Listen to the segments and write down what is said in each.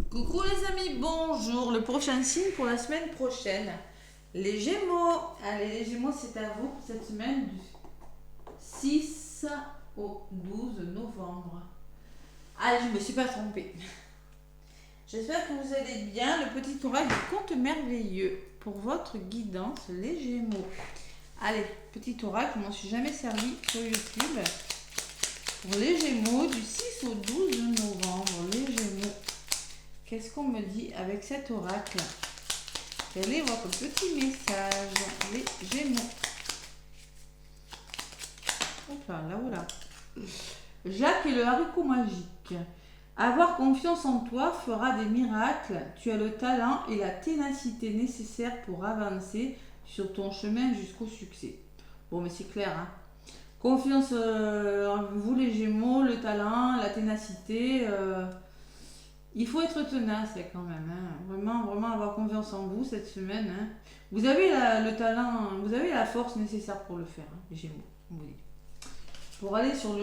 Coucou les amis, bonjour. Le prochain signe pour la semaine prochaine. Les Gémeaux. Allez, les Gémeaux, c'est à vous pour cette semaine du 6 au 12 novembre. Allez, je ne me suis pas trompée. J'espère que vous allez bien. Le petit oracle du conte merveilleux pour votre guidance, les Gémeaux. Allez, petit oracle, je m'en suis jamais servi sur YouTube. Pour les Gémeaux, du 6 au 12 novembre, les Gémeaux. Qu'est-ce qu'on me dit avec cet oracle? Quel est votre petit message, les Gémeaux? Hop là, là ou là. Jacques et le haricot magique. Avoir confiance en toi fera des miracles. Tu as le talent et la ténacité nécessaires pour avancer sur ton chemin jusqu'au succès. Bon, mais c'est clair, hein. Confiance en vous, les Gémeaux, le talent, la ténacité. Il faut être tenace quand même, hein. Vraiment, vraiment avoir confiance en vous cette semaine, hein. Vous avez le talent, vous avez la force nécessaire pour le faire, hein, les Gémeaux. Oui. Pour aller sur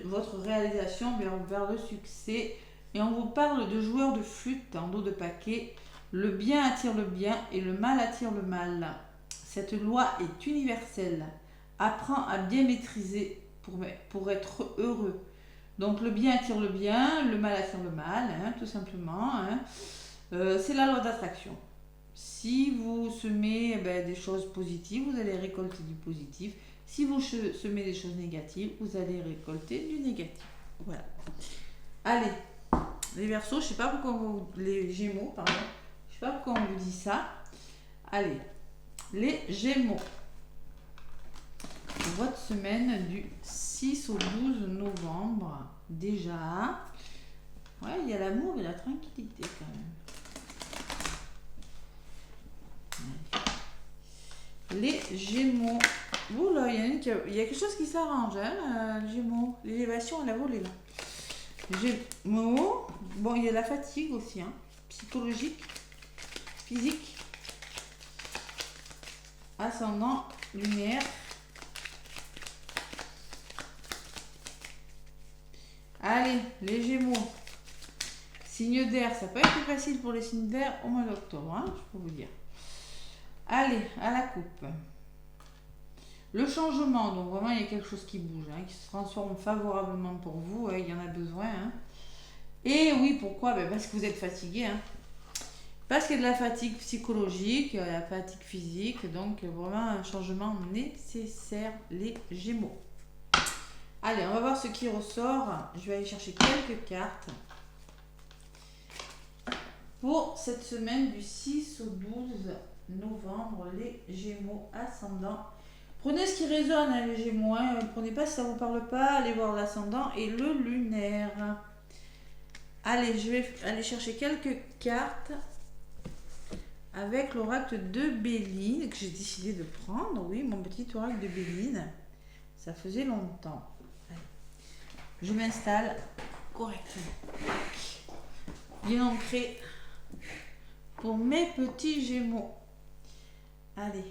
votre réalisation vers le succès. Et on vous parle de joueurs de flûte en dos de paquet. Le bien attire le bien et le mal attire le mal. Cette loi est universelle. Apprends à bien maîtriser pour être heureux. Donc le bien attire le bien, le mal attire le mal, hein, tout simplement, hein. C'est la loi d'attraction. Si vous semez des choses positives, vous allez récolter du positif. Si vous semez des choses négatives, vous allez récolter du négatif. Voilà. Allez, les Verseaux, je sais pas pourquoi les Gémeaux, pardon, je sais pas pourquoi on vous dit ça. Allez, les Gémeaux. Votre semaine du 6 au 12 novembre, déjà. Ouais, il y a l'amour et la tranquillité quand même. Les Gémeaux. Oula, il y a quelque chose qui s'arrange, hein, les Gémeaux. L'élévation, elle a volé là. Gémeaux. Bon, il y a la fatigue aussi, hein. Psychologique, physique. Ascendant, lumière. Allez, les Gémeaux. Signe d'air, ça peut être facile pour les signes d'air au mois d'octobre, hein, je peux vous dire. Allez, à la coupe. Le changement, donc vraiment il y a quelque chose qui bouge, hein, qui se transforme favorablement pour vous, il y en a besoin, hein. Et oui, pourquoi? Parce que vous êtes fatigué, hein. Parce qu'il y a de la fatigue psychologique, la fatigue physique, donc vraiment un changement nécessaire, les Gémeaux. Allez, on va voir ce qui ressort. Je vais aller chercher quelques cartes pour cette semaine du 6 au 12 novembre, les Gémeaux ascendant. Prenez ce qui résonne, hein, les Gémeaux, hein. Prenez pas si ça ne vous parle pas, allez voir l'ascendant et le lunaire. Allez, je vais aller chercher quelques cartes avec l'oracle de Béline que j'ai décidé de prendre. Oui, mon petit oracle de Béline. Ça faisait longtemps. Je m'installe correctement. Bien ancré pour mes petits Gémeaux. Allez.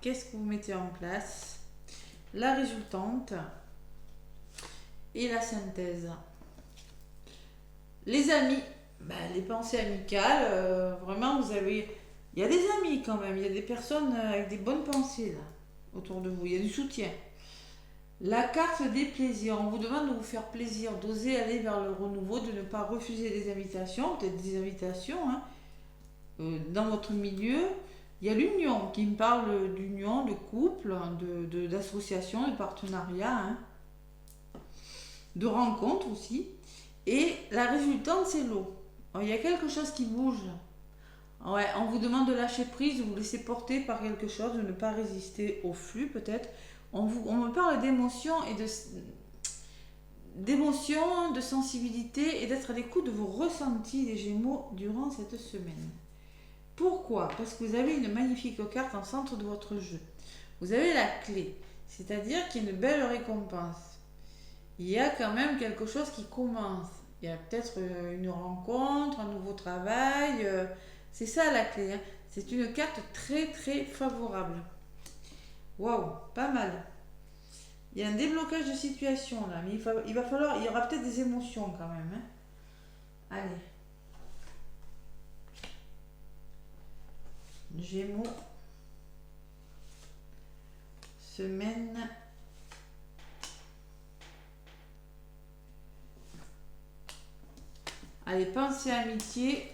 Qu'est-ce que vous mettez en place? La résultante et la synthèse. Les amis, les pensées amicales, vraiment vous avez... Il y a des amis quand même, il y a des personnes avec des bonnes pensées là, autour de vous, il y a du soutien. La carte des plaisirs, on vous demande de vous faire plaisir, d'oser aller vers le renouveau, de ne pas refuser des invitations, peut-être des invitations, hein, dans votre milieu. Il y a l'union qui me parle d'union, de couple, d'association, de partenariat, hein, de rencontre aussi. Et la résultante, c'est l'eau. Il y a quelque chose qui bouge. Ouais, on vous demande de lâcher prise, de vous laisser porter par quelque chose, de ne pas résister au flux peut-être. On me parle d'émotion et de sensibilité et d'être à l'écoute de vos ressentis, les Gémeaux, durant cette semaine. Pourquoi? Parce que vous avez une magnifique carte en centre de votre jeu. Vous avez la clé, c'est-à-dire qu'il y a une belle récompense. Il y a quand même quelque chose qui commence. Il y a peut-être une rencontre, un nouveau travail. C'est ça la clé, hein. C'est une carte très très favorable. Waouh, pas mal. Il y a un déblocage de situation là, mais il va falloir, il y aura peut-être des émotions quand même. Hein. Allez. Gémeaux. Semaine. Allez, pensée amitié.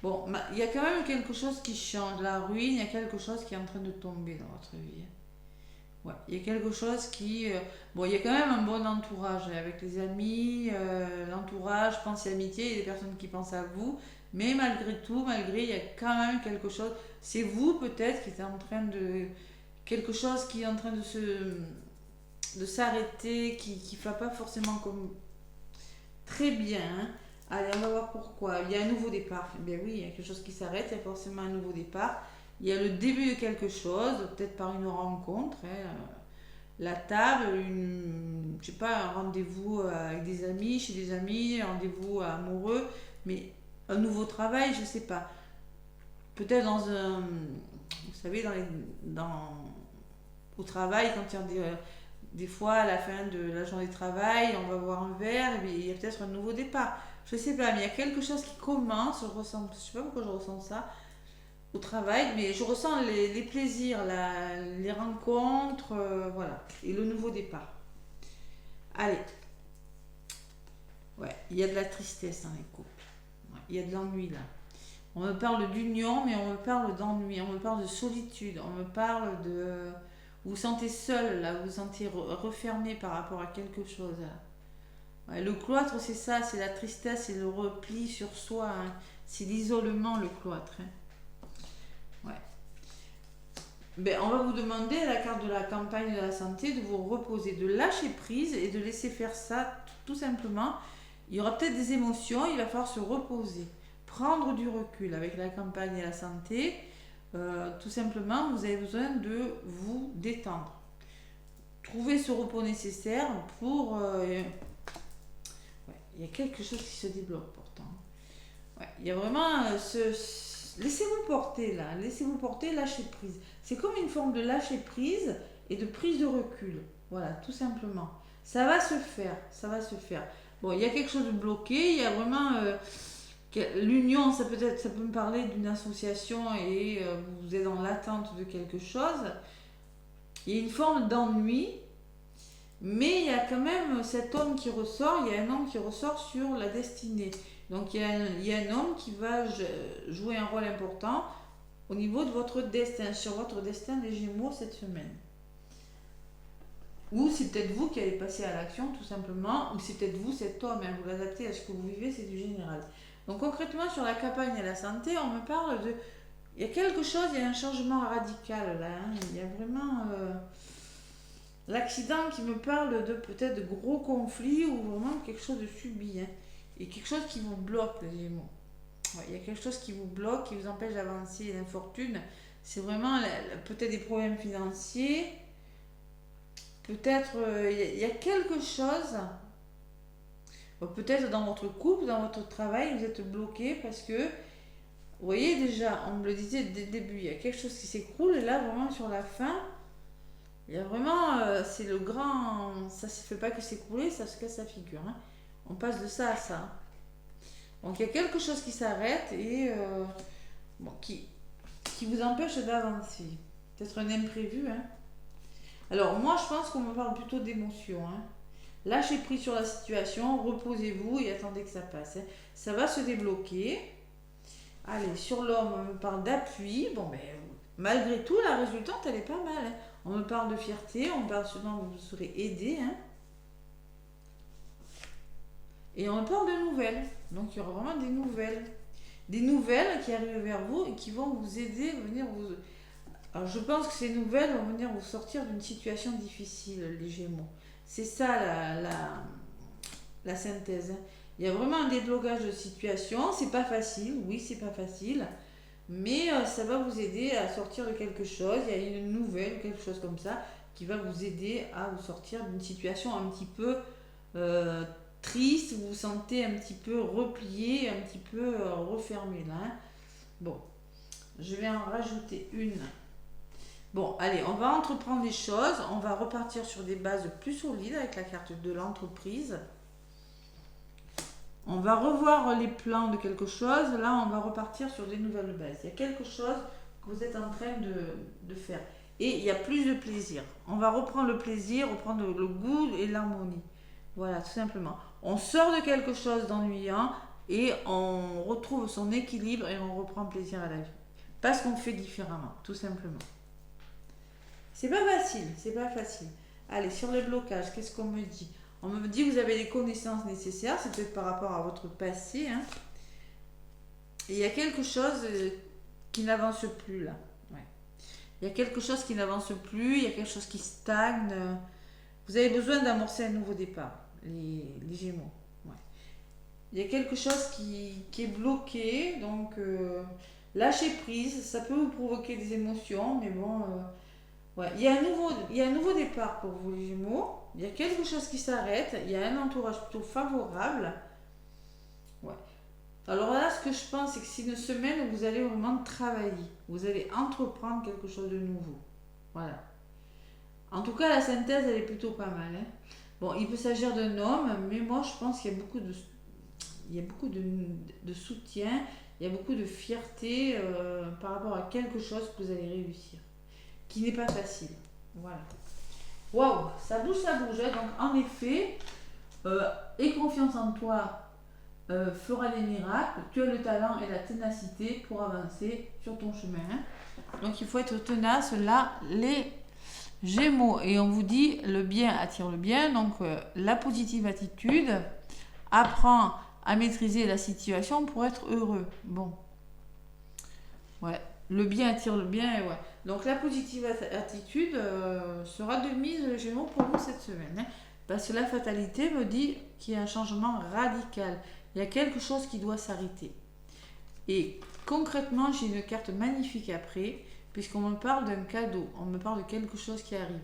Bon, il y a quand même quelque chose qui change. La ruine, il y a quelque chose qui est en train de tomber dans votre vie. Ouais, il y a quelque chose qui... bon, il y a quand même un bon entourage avec les amis, l'entourage, pensée amitié, il y a des personnes qui pensent à vous. Mais malgré tout, il y a quand même quelque chose. C'est vous peut-être qui êtes en train de... Quelque chose qui est en train de s'arrêter, qui ne va pas forcément comme très bien. Hein. Allez, on va voir pourquoi. Il y a un nouveau départ. Ben oui, il y a quelque chose qui s'arrête, il y a forcément un nouveau départ. Il y a le début de quelque chose, peut-être par une rencontre. Hein. La table, je sais pas, un rendez-vous avec des amis, chez des amis, un rendez-vous amoureux, mais un nouveau travail, je sais pas. Peut-être dans un... Vous savez, au travail, quand il y a des fois, à la fin de la journée de travail, on va boire un verre, et il y a peut-être un nouveau départ. Je sais pas, mais il y a quelque chose qui commence, je ressens, je sais pas pourquoi je ressens ça au travail, mais je ressens les plaisirs, les rencontres, voilà, et le nouveau départ. Allez, ouais, il y a de la tristesse dans les couples, ouais, il y a de l'ennui là. On me parle d'union, mais on me parle d'ennui, on me parle de solitude, on me parle de... Vous vous sentez seul là, vous vous sentez refermé par rapport à quelque chose. Là. Ouais, le cloître, c'est ça, c'est la tristesse, c'est le repli sur soi, hein. C'est l'isolement, le cloître. Hein. Ouais. Ben, on va vous demander à la carte de la campagne de la santé de vous reposer, de lâcher prise et de laisser faire ça tout simplement. Il y aura peut-être des émotions, il va falloir se reposer, prendre du recul avec la campagne et la santé. Tout simplement, vous avez besoin de vous détendre. Trouver ce repos nécessaire pour... ouais, il y a quelque chose qui se débloque pourtant. Ouais, il y a vraiment laissez-vous porter là, laissez-vous porter, lâchez prise. C'est comme une forme de lâcher prise et de prise de recul. Voilà, tout simplement. Ça va se faire, ça va se faire. Bon, il y a quelque chose de bloqué, il y a vraiment l'union, ça peut me parler d'une association et vous êtes dans l'attente de quelque chose. Il y a une forme d'ennui, mais il y a quand même cet homme qui ressort, il y a un homme qui ressort sur la destinée. Donc il y a un homme qui va jouer un rôle important au niveau de votre destin, sur votre destin des Gémeaux cette semaine. Ou c'est peut-être vous qui allez passer à l'action tout simplement, ou c'est peut-être vous cet homme, hein, vous l'adaptez à ce que vous vivez, c'est du général. Donc concrètement sur la campagne et la santé, on me parle de... Il y a quelque chose, il y a un changement radical là, hein. Il y a vraiment l'accident qui me parle de peut-être de gros conflits ou vraiment quelque chose de subi. Hein. Et quelque chose qui vous bloque les Gémeaux. Ouais, il y a quelque chose qui vous bloque, qui vous empêche d'avancer, l'infortune. C'est vraiment peut-être des problèmes financiers. Peut-être il y a quelque chose. Peut-être dans votre couple, dans votre travail, vous êtes bloqué parce que, vous voyez déjà, on me le disait dès le début, il y a quelque chose qui s'écroule et là vraiment sur la fin, il y a vraiment, c'est le grand, ça ne se fait pas que s'écrouler, ça se casse la figure. Hein. On passe de ça à ça. Donc il y a quelque chose qui s'arrête et bon, qui vous empêche d'avancer. Peut-être un imprévu. Hein. Alors moi je pense qu'on me parle plutôt d'émotion. Hein. Lâchez prise sur la situation, reposez-vous et attendez que ça passe. Hein. Ça va se débloquer. Allez, sur l'homme, on me parle d'appui. Bon, ben, malgré tout, la résultante, elle est pas mal. Hein. On me parle de fierté, on me parle souvent que vous serez aidé. Hein. Et on me parle de nouvelles. Donc, il y aura vraiment des nouvelles. Des nouvelles qui arrivent vers vous et qui vont vous aider, venir vous... Alors, je pense que ces nouvelles vont venir vous sortir d'une situation difficile, les Gémeaux. C'est ça la synthèse. Hein. Il y a vraiment un déblocage de situation. C'est pas facile, oui, c'est pas facile. Mais ça va vous aider à sortir de quelque chose. Il y a une nouvelle, quelque chose comme ça, qui va vous aider à vous sortir d'une situation un petit peu triste. Vous vous sentez un petit peu replié, un petit peu refermé là. Hein. Bon, je vais en rajouter une Bon, allez, on va entreprendre les choses. On va repartir sur des bases plus solides avec la carte de l'entreprise. On va revoir les plans de quelque chose. Là, on va repartir sur des nouvelles bases. Il y a quelque chose que vous êtes en train de faire. Et il y a plus de plaisir. On va reprendre le plaisir, reprendre le goût et l'harmonie. Voilà, tout simplement. On sort de quelque chose d'ennuyant et on retrouve son équilibre et on reprend plaisir à la vie. Parce qu'on fait différemment, tout simplement. C'est pas facile, c'est pas facile. Allez, sur les blocages, qu'est-ce qu'on me dit? On me dit que vous avez les connaissances nécessaires, c'est peut-être par rapport à votre passé. Hein. Et il y a quelque chose qui n'avance plus là. Ouais. Il y a quelque chose qui n'avance plus, il y a quelque chose qui stagne. Vous avez besoin d'amorcer un nouveau départ, les Gémeaux. Ouais. Il y a quelque chose qui est bloqué, donc lâchez prise, ça peut vous provoquer des émotions, mais bon, ouais. Il y a un nouveau départ pour vous les Gémeaux, il y a quelque chose qui s'arrête, il y a un entourage plutôt favorable. Ouais. Alors là, ce que je pense, c'est que c'est une semaine où vous allez vraiment travailler, vous allez entreprendre quelque chose de nouveau. Voilà. En tout cas, la synthèse, elle est plutôt pas mal. Hein. Bon, il peut s'agir d'un homme, mais moi, je pense qu'il y a beaucoup de soutien, il y a beaucoup de fierté par rapport à quelque chose que vous allez réussir, qui n'est pas facile. Voilà. Waouh, ça bouge. Hein. Donc, en effet, aie confiance en toi fera des miracles. Tu as le talent et la ténacité pour avancer sur ton chemin. Hein. Donc, il faut être tenace là, les Gémeaux, et on vous dit le bien attire le bien, donc la positive attitude apprend à maîtriser la situation pour être heureux. Bon, ouais, le bien attire le bien, et ouais. Donc la positive attitude sera de mise Gémeaux pour vous cette semaine, hein, parce que la fatalité me dit qu'il y a un changement radical, il y a quelque chose qui doit s'arrêter. Et concrètement, j'ai une carte magnifique après, puisqu'on me parle d'un cadeau, on me parle de quelque chose qui arrive.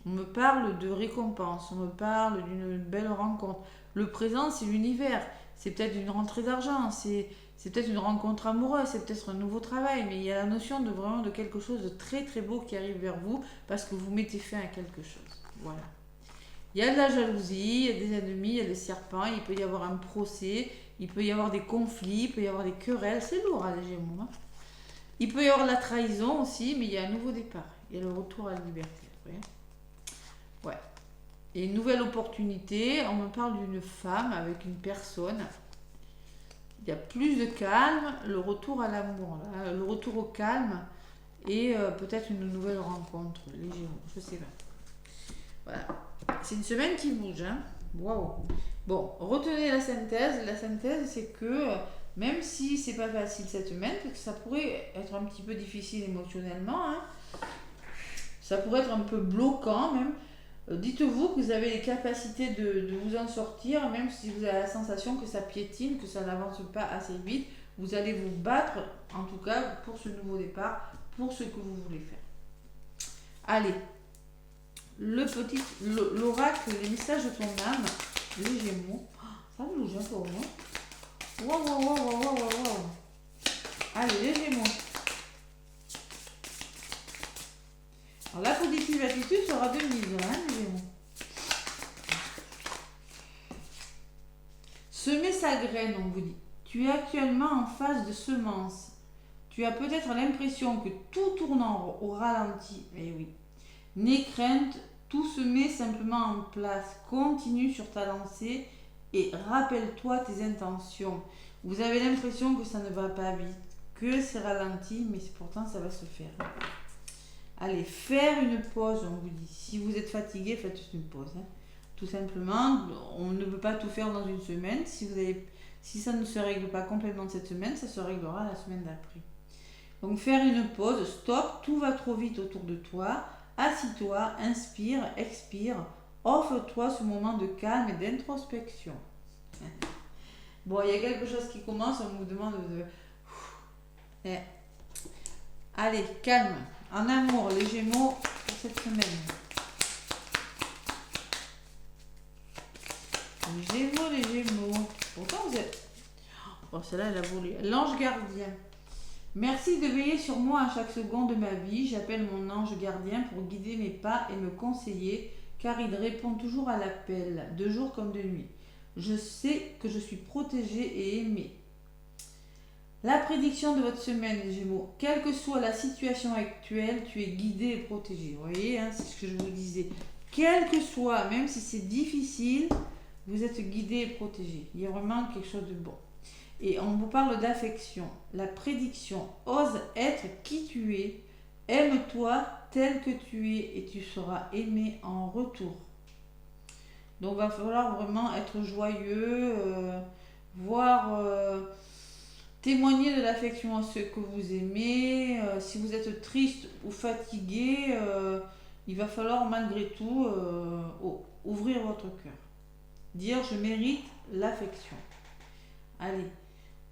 On me parle de récompense, on me parle d'une belle rencontre. Le présent, c'est l'univers, c'est peut-être une rentrée d'argent, c'est peut-être une rencontre amoureuse, c'est peut-être un nouveau travail, mais il y a la notion de vraiment de quelque chose de très très beau qui arrive vers vous, parce que vous mettez fin à quelque chose. Voilà. Il y a de la jalousie, il y a des ennemis, il y a des serpents, il peut y avoir un procès, il peut y avoir des conflits, il peut y avoir des querelles, c'est lourd hein, les Gémeaux. Hein. Il peut y avoir de la trahison aussi, mais il y a un nouveau départ. Il y a le retour à la liberté. Vous voyez ? Ouais. Et une nouvelle opportunité. On me parle d'une femme avec une personne. Il y a plus de calme, le retour à l'amour, là, le retour au calme et peut-être une nouvelle rencontre. Les Gémeaux, je sais pas. Voilà. C'est une semaine qui bouge. Hein. Waouh. Bon, retenez la synthèse. La synthèse, c'est que même si c'est pas facile cette semaine, parce que ça pourrait être un petit peu difficile émotionnellement, hein, ça pourrait être un peu bloquant même. Dites-vous que vous avez les capacités de vous en sortir, même si vous avez la sensation que ça piétine, que ça n'avance pas assez vite. Vous allez vous battre, en tout cas, pour ce nouveau départ, pour ce que vous voulez faire. Allez, l'oracle, les messages de ton âme, les Gémeaux. Ça bouge un peu, non ? Waouh. Allez, les Gémeaux. Alors, la positive attitude sera de mise, hein, les Gémeaux. Semer sa graine, on vous dit. Tu es actuellement en phase de semence. Tu as peut-être l'impression que tout tourne au ralenti. Eh oui. N'aie crainte, tout se met simplement en place. Continue sur ta lancée et rappelle-toi tes intentions. Vous avez l'impression que ça ne va pas vite, que c'est ralenti, mais pourtant ça va se faire. Allez, faire une pause, on vous dit. Si vous êtes fatigué, faites une pause. Hein. Tout simplement, on ne peut pas tout faire dans une semaine. Si ça ne se règle pas complètement cette semaine, ça se réglera la semaine d'après. Donc faire une pause, stop, tout va trop vite autour de toi. Assis-toi, inspire, expire. Offre-toi ce moment de calme et d'introspection. Bon, il y a quelque chose qui commence, on vous demande de... Allez, calme. En amour, les Gémeaux pour cette semaine. Les Gémeaux. Pourtant, vous êtes... Oh, celle-là, elle a volé. L'ange gardien. Merci de veiller sur moi à chaque seconde de ma vie. J'appelle mon ange gardien pour guider mes pas et me conseiller, car il répond toujours à l'appel, de jour comme de nuit. Je sais que je suis protégée et aimée. La prédiction de votre semaine, les Gémeaux. Quelle que soit la situation actuelle, tu es guidé et protégé. Vous voyez, hein, c'est ce que je vous disais. Quel que soit, même si c'est difficile, vous êtes guidé et protégé. Il y a vraiment quelque chose de bon. Et on vous parle d'affection. La prédiction. Ose être qui tu es. Aime-toi tel que tu es et tu seras aimé en retour. Donc, il va falloir vraiment être joyeux, témoigner de l'affection à ceux que vous aimez. Si vous êtes triste ou fatigué, il va falloir malgré tout ouvrir votre cœur. Dire je mérite l'affection. Allez,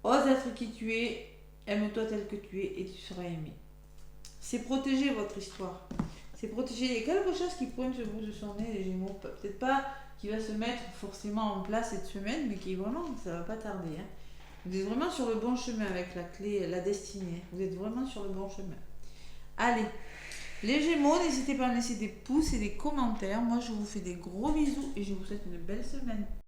ose être qui tu es, aime-toi tel que tu es et tu seras aimé. C'est protéger votre histoire. C'est protéger. Il y a quelque chose qui pointe sur le bout de son nez, les Gémeaux. Peut-être pas qui va se mettre forcément en place cette semaine, mais qui vraiment, ça va pas tarder. Hein. Vous êtes vraiment sur le bon chemin avec la clé, la destinée. Vous êtes vraiment sur le bon chemin. Allez, les Gémeaux, n'hésitez pas à me laisser des pouces et des commentaires. Moi, je vous fais des gros bisous et je vous souhaite une belle semaine.